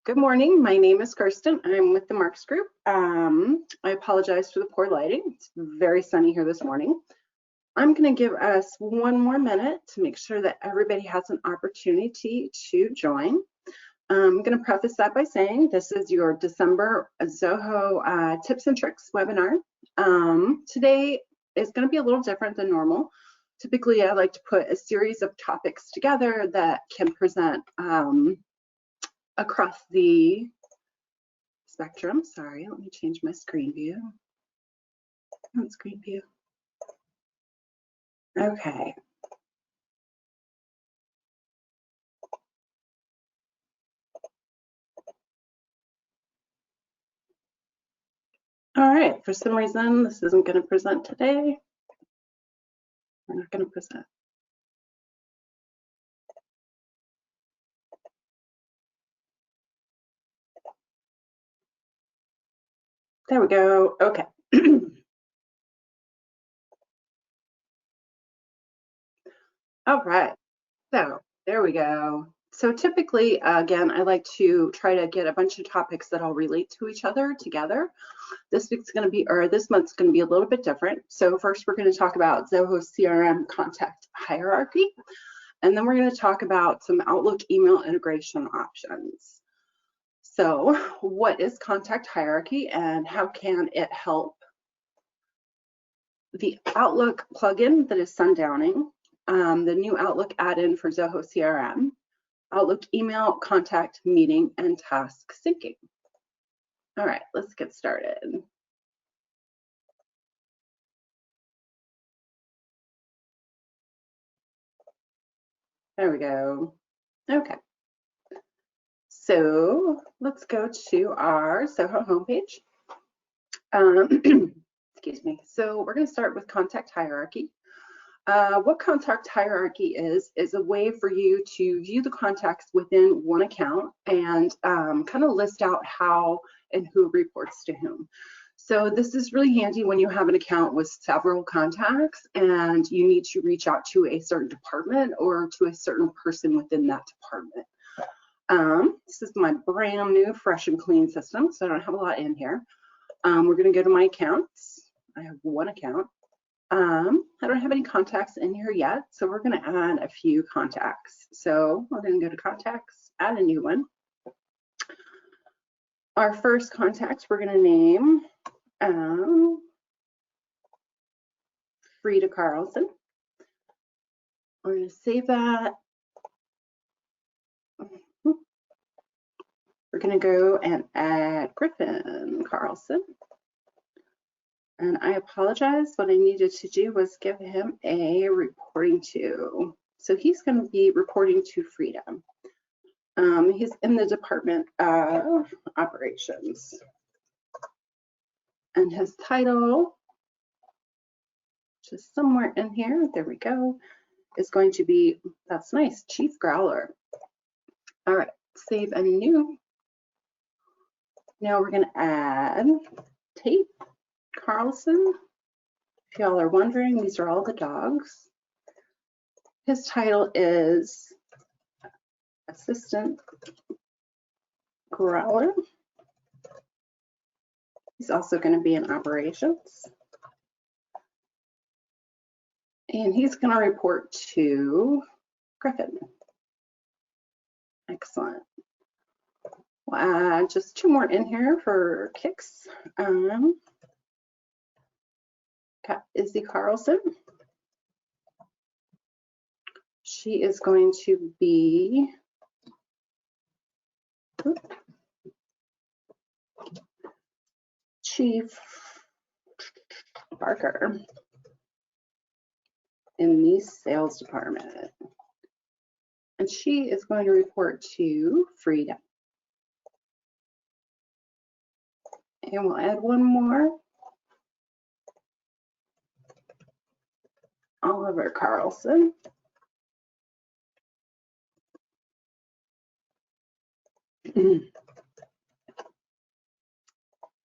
Good morning. My name is Kirsten. I'm with the Marks Group. I apologize for the poor lighting. It's very sunny here this morning. I'm going to give us one more minute to make sure that everybody has an opportunity to join. I'm going to preface that by saying this is your December Zoho Tips and Tricks webinar. Today is going to be a little different than normal. Typically, I like to put a series of topics together that can present across the spectrum. Sorry, let me change my screen view. On screen view. Okay. All right, for some reason, this isn't going to present today. We're not going to present. There we go. Okay. All right. So there we go. So typically, again, I like to try to get a bunch of topics that all relate to each other together. This week's going to be, or this month's going to be a little bit different. So first, we're going to talk about Zoho CRM contact hierarchy. And then we're going to talk about some Outlook email integration options. So what is contact hierarchy and how can it help the Outlook plugin that is sundowning, the new Outlook add-in for Zoho CRM, Outlook email, contact, meeting, and task syncing. All right, let's get started. There we go. Okay. So let's go to our Zoho homepage. Excuse me. So we're going to start with contact hierarchy. What contact hierarchy is a way for you to view the contacts within one account and kind of list out how and who reports to whom. So this is really handy when you have an account with several contacts and you need to reach out to a certain department or to a certain person within that department. This is my brand new fresh and clean system, so I don't have a lot in here. We're going to go to my accounts. I have one account. I don't have any contacts in here yet, so we're going to add a few contacts. So we're going to go to contacts, add a new one. Our first contact we're going to name Frida Carlson. We're going to save that. We're going to go and add Griffin Carlson. And I apologize, what I needed to do was give him a reporting to. So he's going to be reporting to Frida. He's in the Department of Operations. And his title, which is somewhere in here, there we go, is going to be, that's nice, Chief Growler. All right, save a new. Now we're going to add Tate Carlson. If y'all are wondering, these are all the dogs. His title is Assistant Growler. He's also going to be in operations. And he's going to report to Griffin. Excellent. We'll add just two more in here for kicks. Got Izzy Carlson. She is going to be Chief Barker in the sales department. And she is going to report to Frida. And we'll add one more. Oliver Carlson.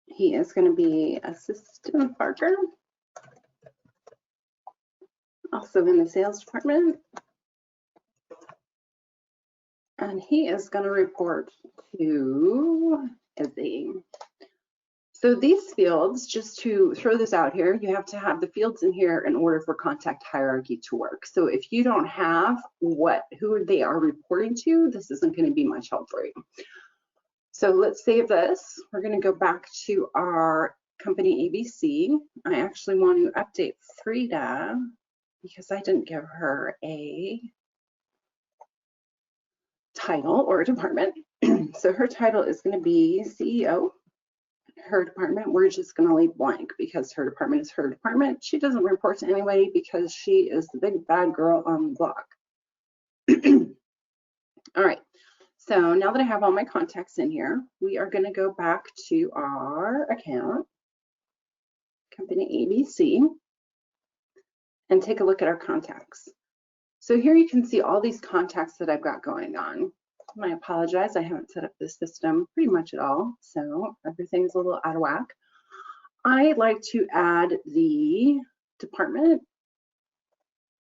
He is going to be Assistant Barker, also in the sales department. and he is going to report to Izzy. So these fields, just to throw this out here, you have to have the fields in here in order for contact hierarchy to work. So if you don't have who they are reporting to, this isn't going to be much help for you. So let's save this. We're going to go back to our company ABC. I actually want to update Frida because I didn't give her a title or a department. So her title is going to be CEO. Her department, we're just going to leave blank because her department is her department. She doesn't report to anybody because she is the big bad girl on the block. All right, so now that I have all my contacts in here, we are going to go back to our account, company ABC, and take a look at our contacts. So here you can see all these contacts that I've got going on. I apologize, I haven't set up this system pretty much at all, so everything's a little out of whack. I like to add the department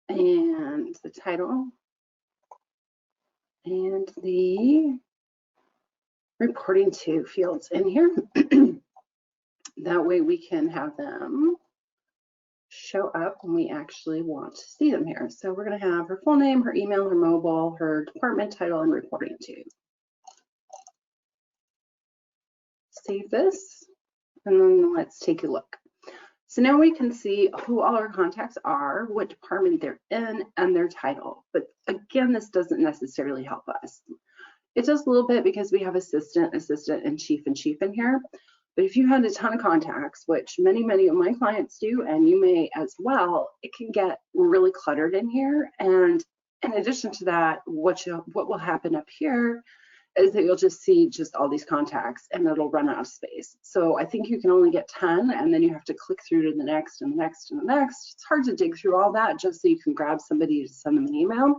and the title and the reporting to fields in here. That way we can have them show up when we actually want to see them here. So we're going to have her full name, her email, her mobile, her department title, and reporting to. Save this, and then let's take a look. So now we can see who all our contacts are, what department they're in, and their title. But again, this doesn't necessarily help us. It does a little bit because we have assistant, and chief in here. But if you had a ton of contacts, which many of my clients do, and you may as well, it can get really cluttered in here. And in addition to that, what will happen up here is that you'll just see just all these contacts and it'll run out of space. So I think you can only get 10, and then you have to click through to the next and the next and the next. It's hard to dig through all that just so you can grab somebody to send them an email.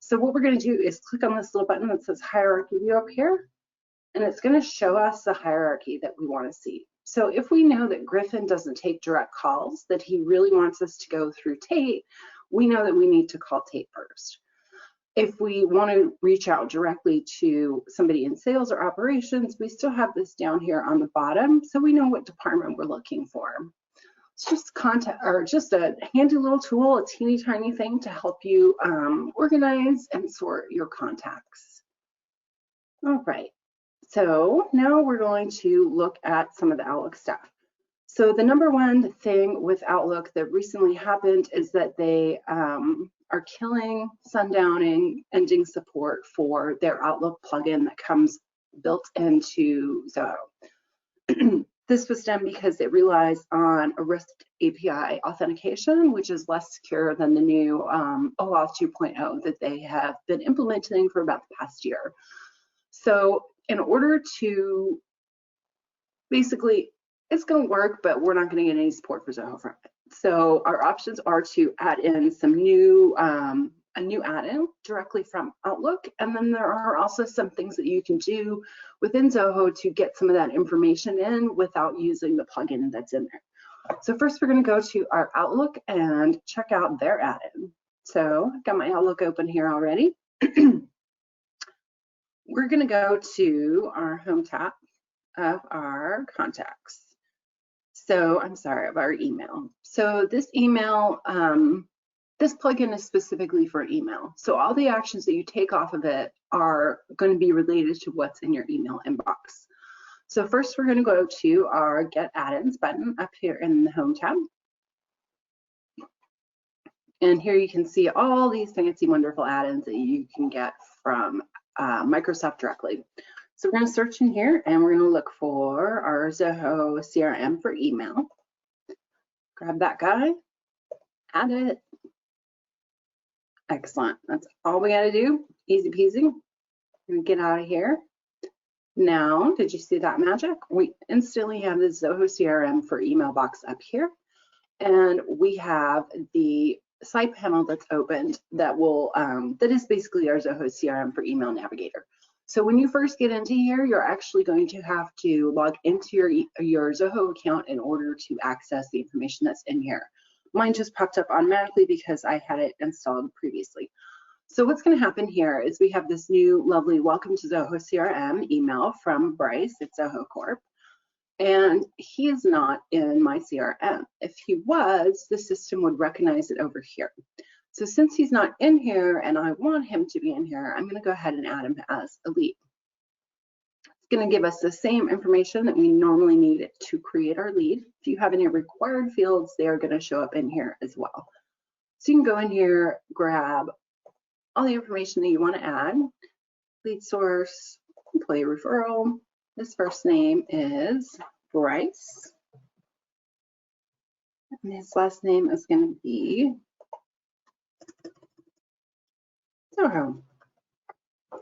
So what we're going to do is click on this little button that says hierarchy view up here, and it's going to show us the hierarchy that we want to see. So if we know that Griffin doesn't take direct calls, that he really wants us to go through Tate, we know that we need to call Tate first. If we want to reach out directly to somebody in sales or operations, we still have this down here on the bottom, so we know what department we're looking for. It's just a handy little tool, a teeny tiny thing to help you organize and sort your contacts. All right, so now we're going to look at some of the Outlook stuff. So the number one thing with Outlook that recently happened is that they are killing, sundowning, ending support for their Outlook plugin that comes built into Zoho. This was done because it relies on a REST API authentication, which is less secure than the new OAuth 2.0 that they have been implementing for about the past year. So in order to basically, it's going to work, but we're not going to get any support for Zoho from it. So our options are to add in some new, a new add-in directly from Outlook. And then there are also some things that you can do within Zoho to get some of that information in without using the plugin that's in there. So first we're going to go to our Outlook and check out their add-in. So I've got my Outlook open here already. We're going to go to our home tab of our contacts. So I'm sorry, of our email. So this email, this plugin is specifically for email. So all the actions that you take off of it are going to be related to what's in your email inbox. So first we're going to go to our Get Add-ins button up here in the Home tab. And here you can see all these fancy, wonderful add-ins that you can get from Microsoft directly. So we're going to search in here and we're going to look for our Zoho CRM for email. Grab that guy, add it. Excellent. That's all we got to do. Easy peasy. We're going to get out of here. Now, did you see that magic? We instantly have the Zoho CRM for email box up here. And we have the side panel that's opened that will, that is basically our Zoho CRM for email navigator. So when you first get into here, you're actually going to have to log into your Zoho account in order to access the information that's in here. Mine just popped up automatically because I had it installed previously. So what's going to happen here is we have this new lovely welcome to Zoho CRM email from Bryce at Zoho Corp. And he is not in my CRM. If he was, the system would recognize it over here. So since he's not in here and I want him to be in here, I'm going to go ahead and add him as a lead. It's going to give us the same information that we normally need to create our lead. If you have any required fields, they are going to show up in here as well. So you can go in here, grab all the information that you want to add, lead source, employee referral. His first name is Bryce, and his last name is going to be Zoho.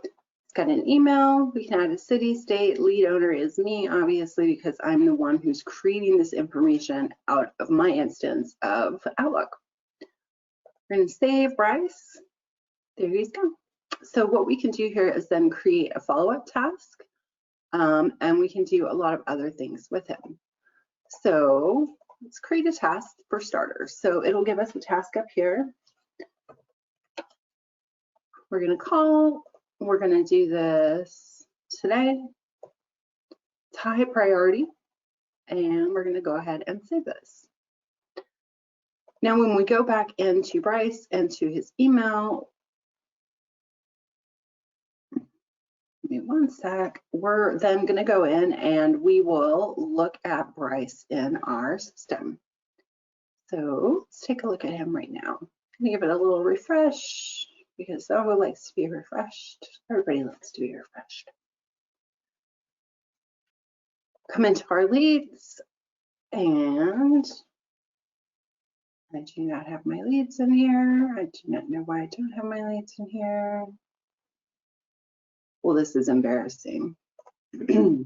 It's got an email. We can add a city, state. Lead owner is me, obviously, because I'm the one who's creating this information out of my instance of Outlook. We're going to save Bryce. There you go. So what we can do here is then create a follow-up task, and we can do a lot of other things with him. So let's create a task for starters. So it'll give us a task up here. We're going to call. We're going to do this today. It's high priority, and we're going to go ahead and save this. Now, when we go back into Bryce and to his email, give me one sec, we're then going to go in and we will look at Bryce in our system. So let's take a look at him right now. I'm going to give it a little refresh because Zoho likes to be refreshed. Everybody likes to be refreshed. Come into our leads, and I do not have my leads in here. I do not know why I don't have my leads in here. Well, this is embarrassing. Where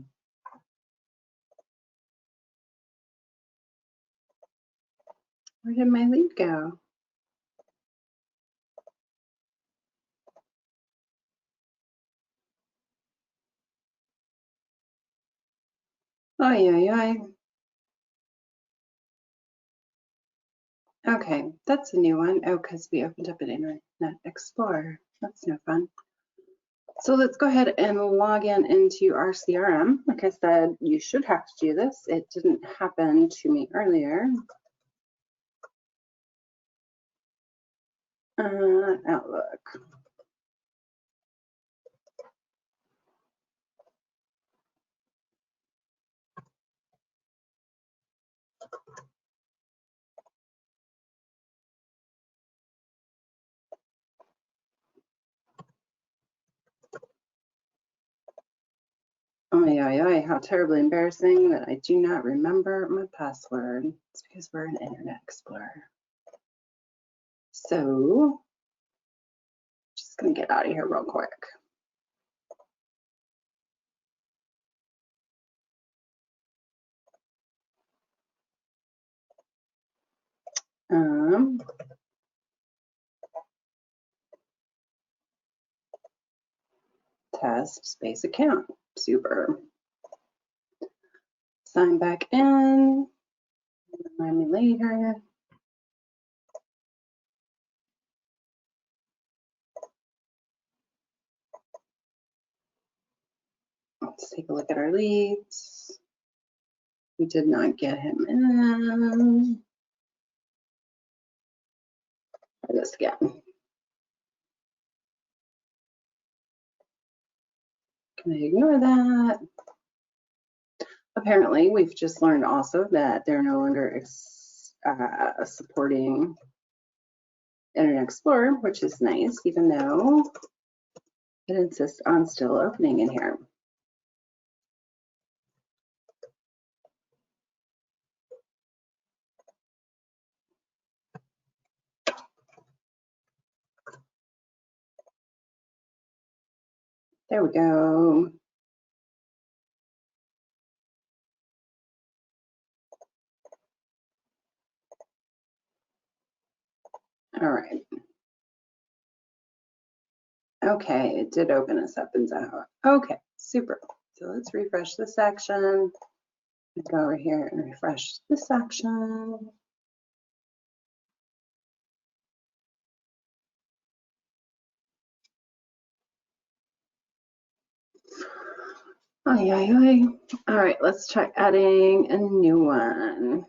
did my lead go? Oh, yeah. Okay, that's a new one. Oh, because we opened up an Internet Explorer. That's no fun. So let's go ahead and log into our CRM. Like I said, you should have to do this. It didn't happen to me earlier. Outlook. Oh yeah, how terribly embarrassing that I do not remember my password. It's because we're in Internet Explorer. So, just gonna get out of here real quick. Test space account. Super. Sign back in. Remind me later. Let's take a look at our leads. We did not get him in. Try this again. Can I ignore that? Apparently, we've just learned also that they're no longer supporting Internet Explorer, which is nice, even though it insists on still opening in here. There we go. All right. Okay, it did open us up in Zoho. Okay, super. So let's refresh this section. Go over here and refresh this section. Ay, ay, ay. All right, let's try adding a new one.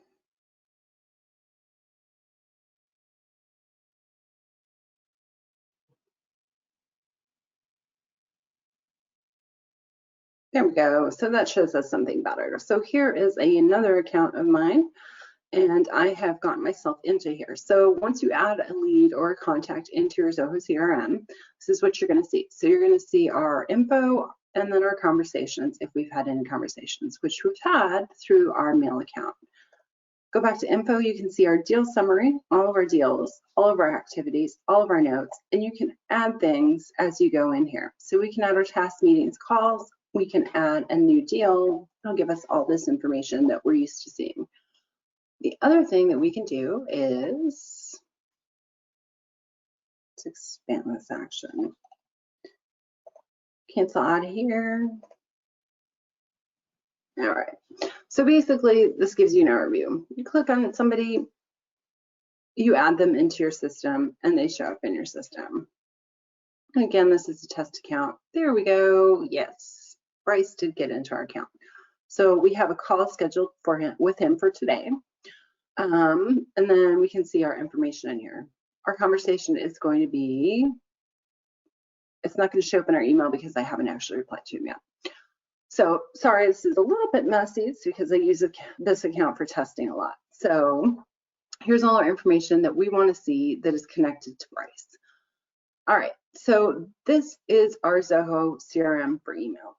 There we go. So that shows us something better. So here is another account of mine, and I have gotten myself into here. So once you add a lead or a contact into your Zoho CRM, this is what you're going to see. So you're going to see our info and then our conversations, if we've had any conversations, which we've had through our mail account. Go back to info, you can see our deal summary, all of our deals, all of our activities, all of our notes, and you can add things as you go in here. So we can add our tasks, meetings, calls, we can add a new deal. It'll give us all this information that we're used to seeing. The other thing that we can do is, let's expand this action. Cancel out of here. All right. So basically, this gives you an overview. You click on somebody, you add them into your system, and they show up in your system. And again, this is a test account. There we go. Yes, Bryce did get into our account. So we have a call scheduled for him with him for today. And then we can see our information in here. Our conversation is going to be, it's not going to show up in our email because I haven't actually replied to him yet. So sorry, this is a little bit messy. It's because I use this account for testing a lot. So here's all our information that we want to see that is connected to Bryce. All right, so this is our Zoho CRM for email.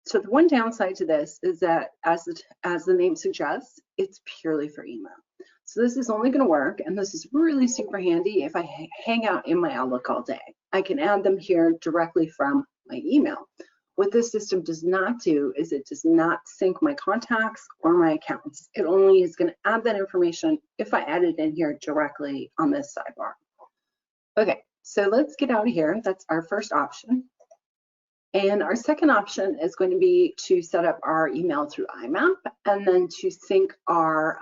So the one downside to this is that, as the name suggests, it's purely for email. So this is only going to work, and this is really super handy if I hang out in my Outlook all day. I can add them here directly from my email. What this system does not do is it does not sync my contacts or my accounts. It only is going to add that information if I add it in here directly on this sidebar. Okay, so let's get out of here. That's our first option. And our second option is going to be to set up our email through IMAP and then to sync our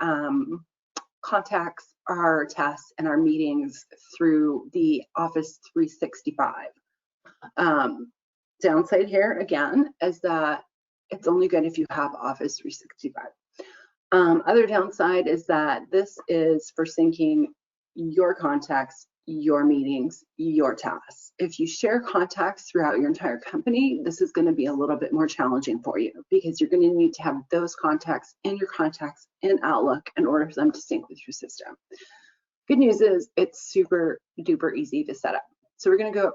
contacts, our tasks, and our meetings through the Office 365. Downside here, again, is that it's only good if you have Office 365. Other downside is that this is for syncing your contacts, your meetings, your tasks. If you share contacts throughout your entire company, this is going to be a little bit more challenging for you because you're going to need to have those contacts in your contacts in Outlook in order for them to sync with your system. Good news is it's super duper easy to set up. So we're going to go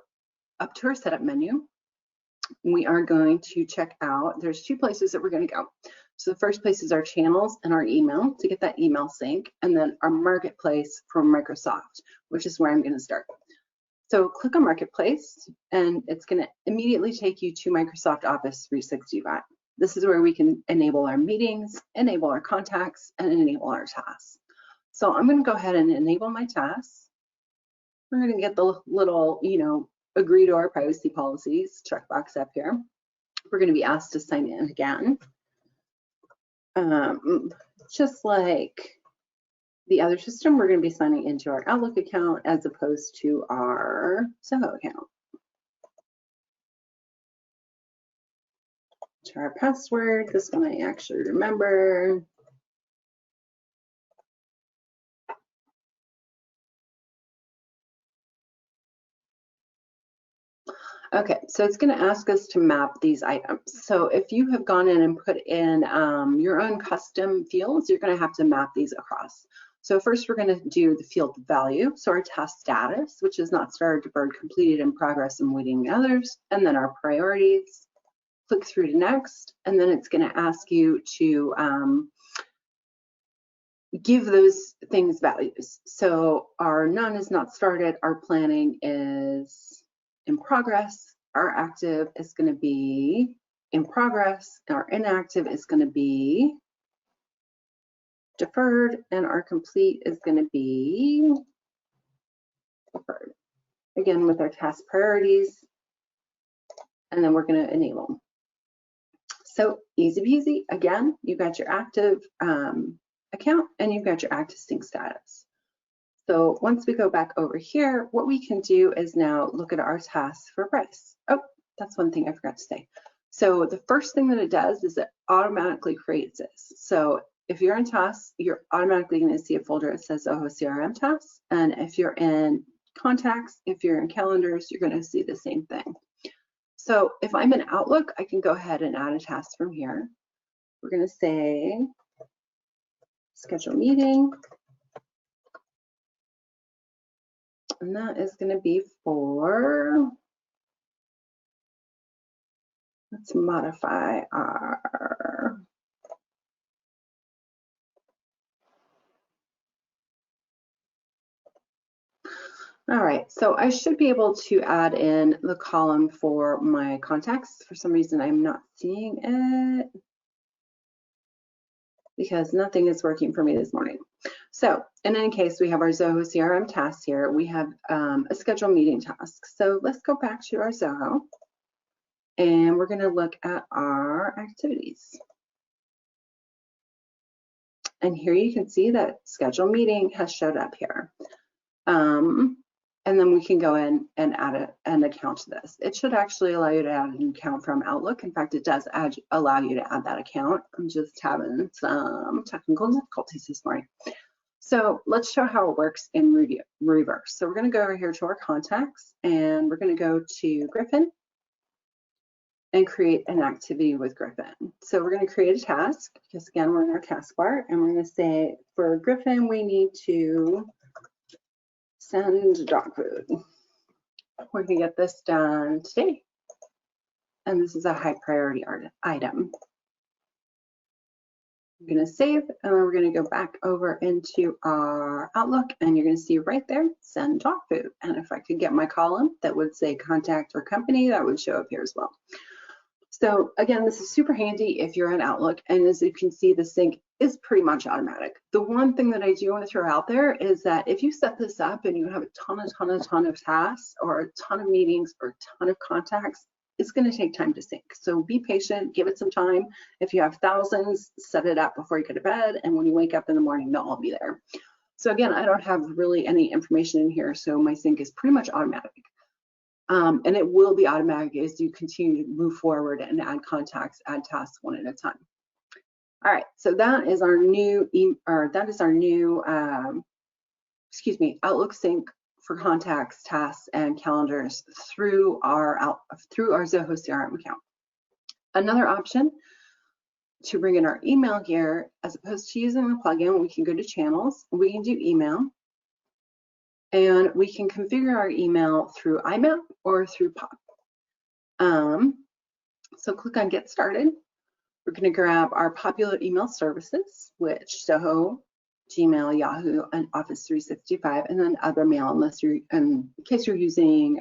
up to our setup menu. We are going to check out, there's two places that we're going to go. So the first place is our channels and our email to get that email sync, and then our marketplace from Microsoft, which is where I'm going to start. So click on Marketplace, and it's going to immediately take you to Microsoft Office 365. This is where we can enable our meetings, enable our contacts, and enable our tasks. So I'm going to go ahead and enable my tasks. We're going to get the little, agree to our privacy policies checkbox up here. We're going to be asked to sign in again. Just like the other system, we're going to be signing into our Outlook account as opposed to our Zoho account. To our password, this one I actually remember. Okay, so it's going to ask us to map these items. So if you have gone in and put in your own custom fields, you're going to have to map these across. So first we're going to do the field value, so our task status, which is not started, deferred, completed, in progress, and waiting others, and then our priorities. Click through to next, and then it's going to ask you to give those things values. So our none is not started, our planning is in progress, our active is going to be in progress, our inactive is going to be deferred, and our complete is going to be deferred. Again, with our task priorities, and then we're going to enable them. So easy peasy. Again, you've got your active account and you've got your active sync status. So once we go back over here, what we can do is now look at our tasks for Bryce. Oh, that's one thing I forgot to say. So the first thing that it does is it automatically creates this. So if you're in tasks, you're automatically going to see a folder that says Zoho CRM tasks. And if you're in contacts, if you're in calendars, you're going to see the same thing. So if I'm in Outlook, I can go ahead and add a task from here. We're going to say schedule meeting. And that is going to be for, let's modify our, all right, so I should be able to add in the column for my contacts. For some reason, I'm not seeing it because nothing is working for me this morning. So in any case, we have our Zoho CRM tasks here. We have a schedule meeting task. So let's go back to our Zoho and we're going to look at our activities. And here you can see that schedule meeting has showed up here. And then we can go in and add an account to this. It should actually allow you to add an account from Outlook. In fact, it does allow you to add that account. I'm just having some technical difficulties this morning. So let's show how it works in reverse. So we're going to go over here to our contacts and we're going to go to Griffin and create an activity with Griffin. So we're going to create a task because again, we're in our taskbar and we're going to say for Griffin, we need to send dog food. We can get this done today. And this is a high priority item. I'm going to save and we're going to go back over into our Outlook and you're going to see right there, send dog food. And if I could get my column that would say contact or company, that would show up here as well. So again, this is super handy if you're in Outlook, and as you can see, the sync is pretty much automatic. The one thing that I do want to throw out there is that if you set this up and you have a ton of tasks or a ton of meetings or a ton of contacts, it's going to take time to sync. So be patient, give it some time. If you have thousands, set it up before you go to bed, and when you wake up in the morning, they'll all be there. So again, I don't have really any information in here, so my sync is pretty much automatic. And it will be automatic as you continue to move forward and add contacts, add tasks one at a time. All right, so that is our new, Outlook sync for contacts, tasks, and calendars through our Zoho CRM account. Another option to bring in our email here, as opposed to using the plugin, we can go to channels, we can do email. And we can configure our email through IMAP or through POP. So click on Get Started. We're going to grab our popular email services, which Zoho, Gmail, Yahoo, and Office 365, and then other mail, unless you're, in case you're using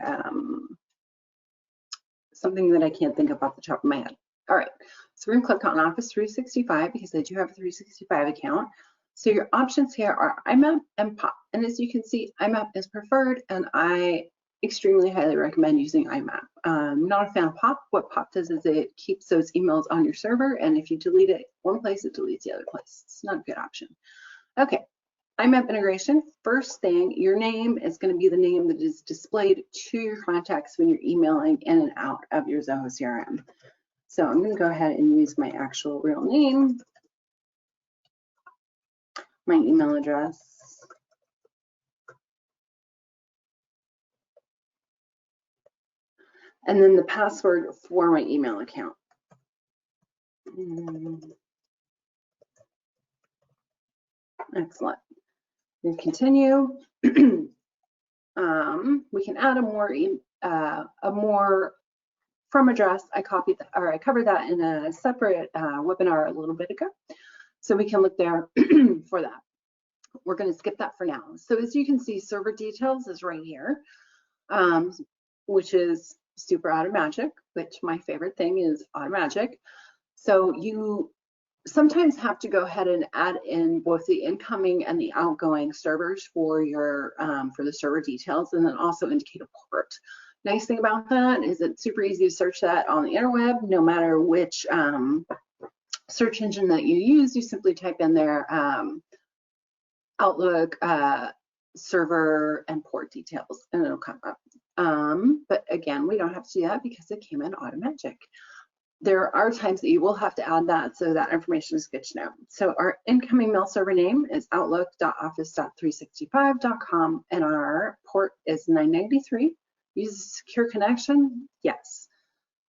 something that I can't think of off the top of my head. All right, so we're going to click on Office 365 because I do have a 365 account. So your options here are IMAP and POP. And as you can see, IMAP is preferred, and I extremely highly recommend using IMAP. I'm not a fan of POP. What POP does is it keeps those emails on your server, and if you delete it one place, it deletes the other place. It's not a good option. Okay, IMAP integration. First thing, your name is going to be the name that is displayed to your contacts when you're emailing in and out of your Zoho CRM. So I'm going to go ahead and use my actual real name, my email address, and then the password for my email account. Excellent. We continue. We can add a more from address. I copied that, or I covered that in a separate webinar a little bit ago. So we can look there for that. We're going to skip that for now. So as you can see, server details is right here, which is super automagic, which my favorite thing is automagic. So you sometimes have to go ahead and add in both the incoming and the outgoing servers for your for the server details, and then also indicate a port. Nice thing about that is it's super easy to search that on the interweb, no matter which search engine that you use. You simply type in there Outlook server and port details, and it'll come up. But again, we don't have to do that because it came in automatic. there are times that you will have to add that, so that information is good to know. So our incoming mail server name is outlook.office.365.com, and our port is 993. Use a secure connection? Yes.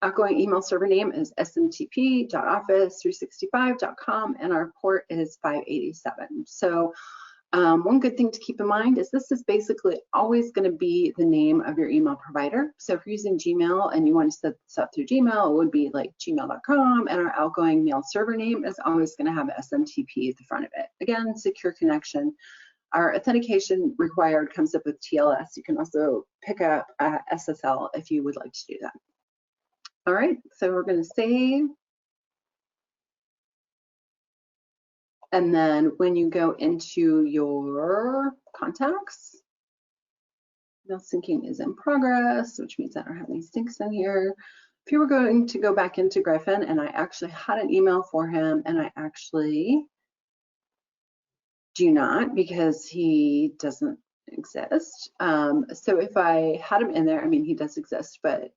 Outgoing email server name is smtp.office365.com, and our port is 587. So one good thing to keep in mind is this is basically always going to be the name of your email provider. So if you're using Gmail and you want to set this up through Gmail, it would be like gmail.com, and our outgoing mail server name is always going to have SMTP at the front of it. Again, secure connection. Our authentication required comes up with TLS. You can also pick up SSL if you would like to do that. All right, so we're going to save. And then when you go into your contacts, mail syncing is in progress, which means I don't have any syncs in here. If you were going to go back into Griffin, and I actually had an email for him, and I actually do not because he doesn't exist. So if I had him in there, I mean, he does exist, but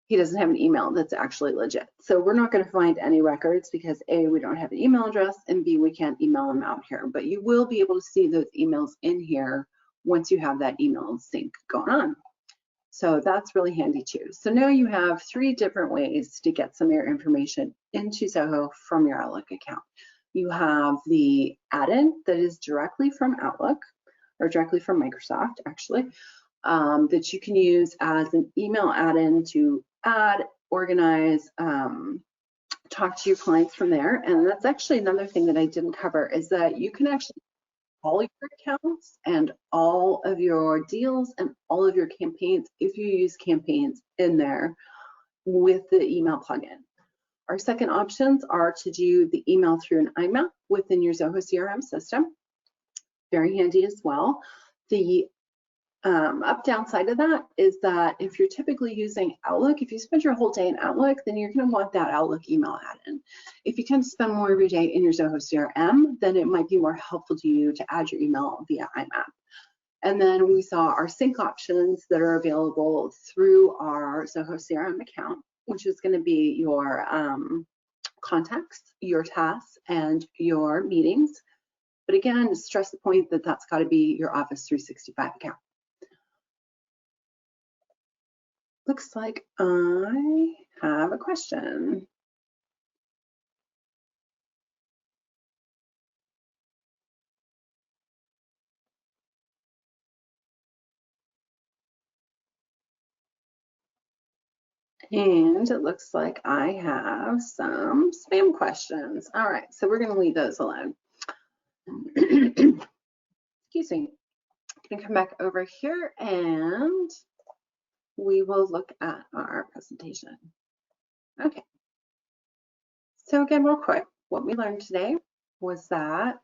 he doesn't have an email that's actually legit. So we're not going to find any records because A, we don't have an email address, and B, we can't email them out here. But you will be able to see those emails in here once you have that email sync going on. So that's really handy too. So now you have 3 different ways to get some of your information into Zoho from your Outlook account. You have the add-in that is directly from Outlook, or directly from Microsoft, actually, that you can use as an email add-in to add, organize, talk to your clients from there. And that's actually another thing that I didn't cover, is that you can actually all your accounts and all of your deals and all of your campaigns, if you use campaigns in there with the email plugin. Our second options are to do the email through an IMAP within your Zoho CRM system. Very handy as well. The downside of that is that if you're typically using Outlook, if you spend your whole day in Outlook, then you're going to want that Outlook email add-in. If you tend to spend more of your day in your Zoho CRM, then it might be more helpful to you to add your email via IMAP. And then we saw our sync options that are available through our Zoho CRM account, which is going to be your contacts, your tasks, and your meetings. But again, stress the point that that's got to be your Office 365 account. Looks like I have a question. And it looks like I have some spam questions. All right, so we're going to leave those alone. Excuse me. I'm going to come back over here and we will look at our presentation. Okay. So again, real quick, what we learned today was that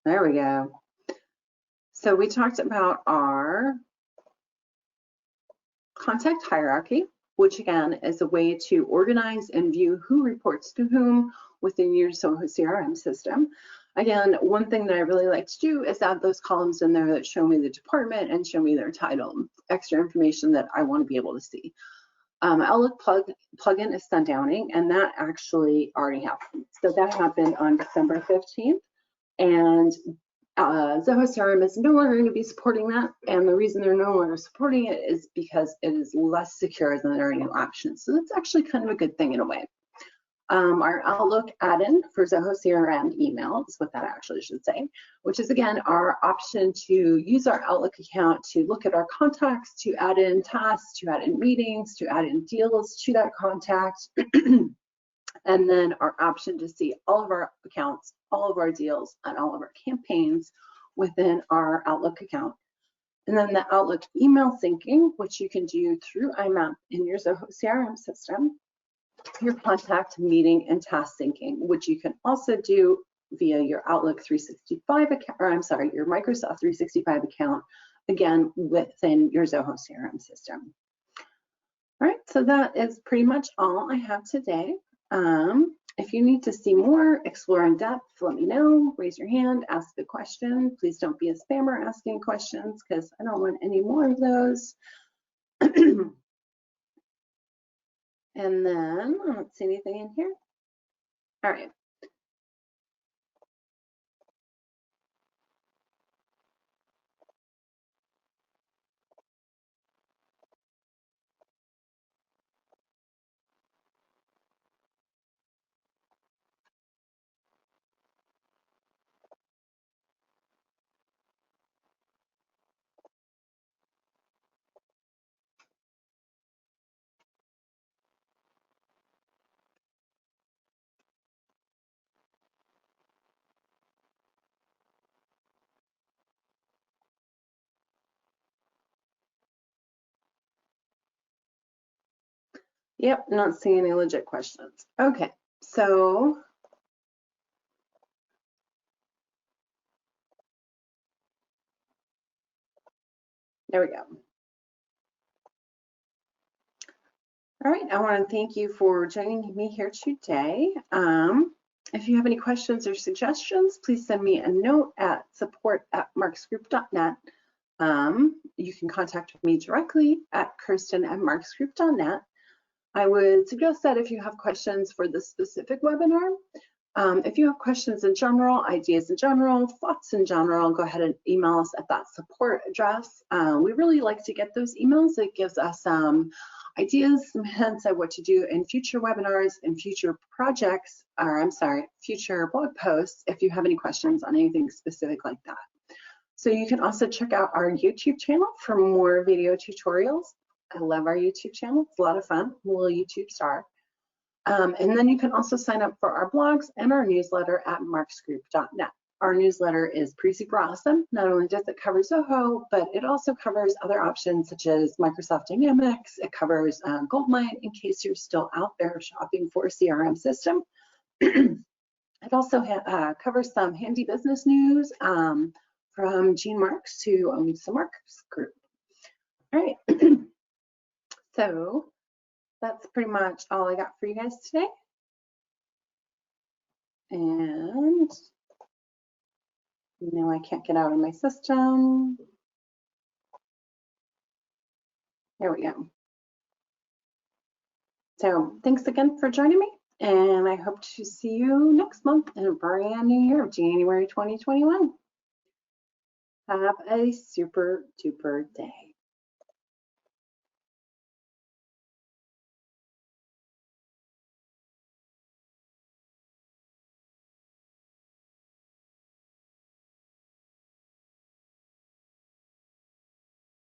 there we go. So we talked about our contact hierarchy, which again is a way to organize and view who reports to whom within your Zoho CRM system. Again, one thing that I really like to do is add those columns in there that show me the department and show me their title, extra information that I want to be able to see. Outlook plugin is sundowning, and that actually already happened. So that happened on December 15th, and Zoho CRM is no longer going to be supporting that, and the reason they're no longer supporting it is because it is less secure than their new options. So that's actually kind of a good thing in a way. Our Outlook add-in for Zoho CRM email is what that actually should say, which is again our option to use our Outlook account to look at our contacts, to add in tasks, to add in meetings, to add in deals to that contact, and then our option to see all of our accounts, all of our deals, and all of our campaigns within our Outlook account. And then the Outlook email syncing, which you can do through IMAP in your Zoho CRM system, your contact, meeting, and task syncing, which you can also do via your Outlook 365 account, or I'm sorry, your Microsoft 365 account, again, within your Zoho CRM system. All right, so that is pretty much all I have today. If you need to see more, explore in depth, let me know, raise your hand, ask a question. Please don't be a spammer asking questions because I don't want any more of those. And then I don't see anything in here. All right. Yep, not seeing any legit questions. Okay, so there we go. All right, I want to thank you for joining me here today. If you have any questions or suggestions, please send me a note at support@marksgroup.net. You can contact me directly at kirsten@marksgroup.net. I would suggest that if you have questions for this specific webinar, if you have questions in general, ideas in general, thoughts in general, go ahead and email us at that support address. We really like to get those emails. It gives us ideas, some hints at what to do in future webinars and future projects, or I'm sorry, future blog posts if you have any questions on anything specific like that. So you can also check out our YouTube channel for more video tutorials. I love our YouTube channel. It's a lot of fun. I'm a little YouTube star. And then you can also sign up for our blogs and our newsletter at marksgroup.net. Our newsletter is pretty super awesome. Not only does it cover Zoho, but it also covers other options such as Microsoft Dynamics. It covers Goldmine in case you're still out there shopping for a CRM system. It also covers some handy business news from Gene Marks, who owns the Marks Group. All right. So that's pretty much all I got for you guys today. And no, I can't get out of my system. There we go. So thanks again for joining me, and I hope to see you next month in a brand new year, January 2021. Have a super duper day.